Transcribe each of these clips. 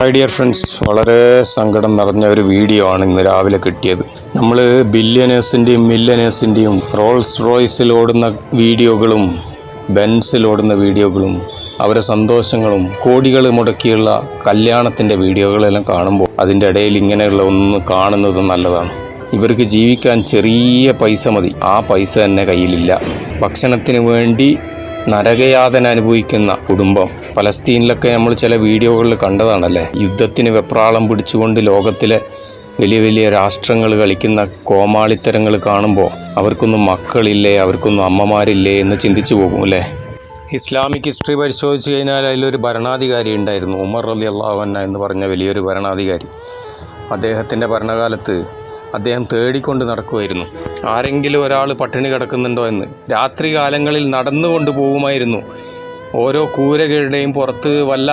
My dear friends, വളരെ സങ്കടം നിറഞ്ഞ ഒരു വീഡിയോ ആണ് ഇന്ന് രാവിലെ കിട്ടിയത്. നമ്മൾ ബില്യനേഴ്സിൻ്റെയും മില്യനേഴ്സിൻ്റെയും റോൾസ് റോയ്സിൽ ഓടുന്ന വീഡിയോകളും ബെൻസിൽ ഓടുന്ന വീഡിയോകളും അവരെ സന്തോഷങ്ങളും കോടികൾ മുടക്കിയുള്ള കല്യാണത്തിൻ്റെ വീഡിയോകളെല്ലാം കാണുമ്പോൾ അതിൻ്റെ ഇടയിൽ ഇങ്ങനെയുള്ള ഒന്ന് കാണുന്നത് നല്ലതാണ്. ഇവർക്ക് ജീവിക്കാൻ ചെറിയ പൈസ മതി, ആ പൈസ തന്നെ കയ്യിലില്ല. ഭക്ഷണത്തിന് വേണ്ടി നരകയാതന അനുഭവിക്കുന്ന കുടുംബം. പലസ്തീനിലൊക്കെ നമ്മൾ ചില വീഡിയോകളിൽ കണ്ടതാണല്ലേ, യുദ്ധത്തിന് വെപ്രാളം പിടിച്ചുകൊണ്ട് ലോകത്തിലെ വലിയ വലിയ രാഷ്ട്രങ്ങൾ കളിക്കുന്ന കോമാളിത്തരങ്ങൾ കാണുമ്പോൾ അവർക്കൊന്നും മക്കളില്ലേ, അവർക്കൊന്നും അമ്മമാരില്ലേ എന്ന് ചിന്തിച്ചു പോകും അല്ലേ. ഇസ്ലാമിക് ഹിസ്റ്ററി പരിശോധിച്ച് കഴിഞ്ഞാൽ അതിലൊരു ഭരണാധികാരി ഉണ്ടായിരുന്നു, ഉമർ റളിയല്ലാഹു അൻഹു എന്ന് പറഞ്ഞ വലിയൊരു ഭരണാധികാരി. അദ്ദേഹത്തിൻ്റെ ഭരണകാലത്ത് അദ്ദേഹം തേടിക്കൊണ്ട് നടക്കുമായിരുന്നു ആരെങ്കിലും ഒരാൾ പട്ടിണി കിടക്കുന്നുണ്ടോ എന്ന്. രാത്രി കാലങ്ങളിൽ നടന്നുകൊണ്ട് പോകുമായിരുന്നു, ഓരോ കൂരകളുടെയും പുറത്ത് വല്ല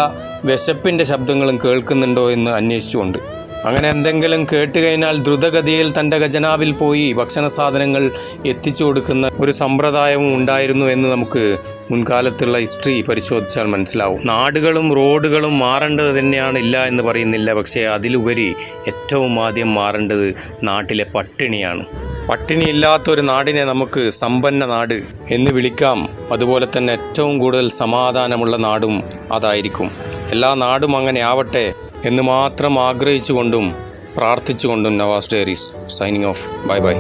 വിശപ്പിൻ്റെ ശബ്ദങ്ങളും കേൾക്കുന്നുണ്ടോ എന്ന് അന്വേഷിച്ചുകൊണ്ട്. അങ്ങനെ എന്തെങ്കിലും കേട്ടുകഴിഞ്ഞാൽ ദ്രുതഗതിയിൽ തൻ്റെ ഖജനാവിൽ പോയി ഭക്ഷണ സാധനങ്ങൾ എത്തിച്ചു കൊടുക്കുന്ന ഒരു സമ്പ്രദായവും ഉണ്ടായിരുന്നു എന്ന് നമുക്ക് മുൻകാലത്തുള്ള ഹിസ്റ്ററി പരിശോധിച്ചാൽ മനസ്സിലാവും. നാടുകളും റോഡുകളും മാറേണ്ടത് തന്നെയാണ്, ഇല്ല എന്ന് പറയുന്നില്ല. പക്ഷേ അതിലുപരി ഏറ്റവും ആദ്യം മാറേണ്ടത് നാട്ടിലെ പട്ടിണിയാണ്. പട്ടിണിയില്ലാത്തൊരു നാടിനെ നമുക്ക് സമ്പന്ന നാട് എന്ന് വിളിക്കാം. അതുപോലെ തന്നെ ഏറ്റവും കൂടുതൽ സമാധാനമുള്ള നാടും അതായിരിക്കും. എല്ലാ നാടും അങ്ങനെ ആവട്ടെ എന്ന് മാത്രം ആഗ്രഹിച്ചുകൊണ്ടും പ്രാർത്ഥിച്ചുകൊണ്ടും Navas diaries signing off. Bye by.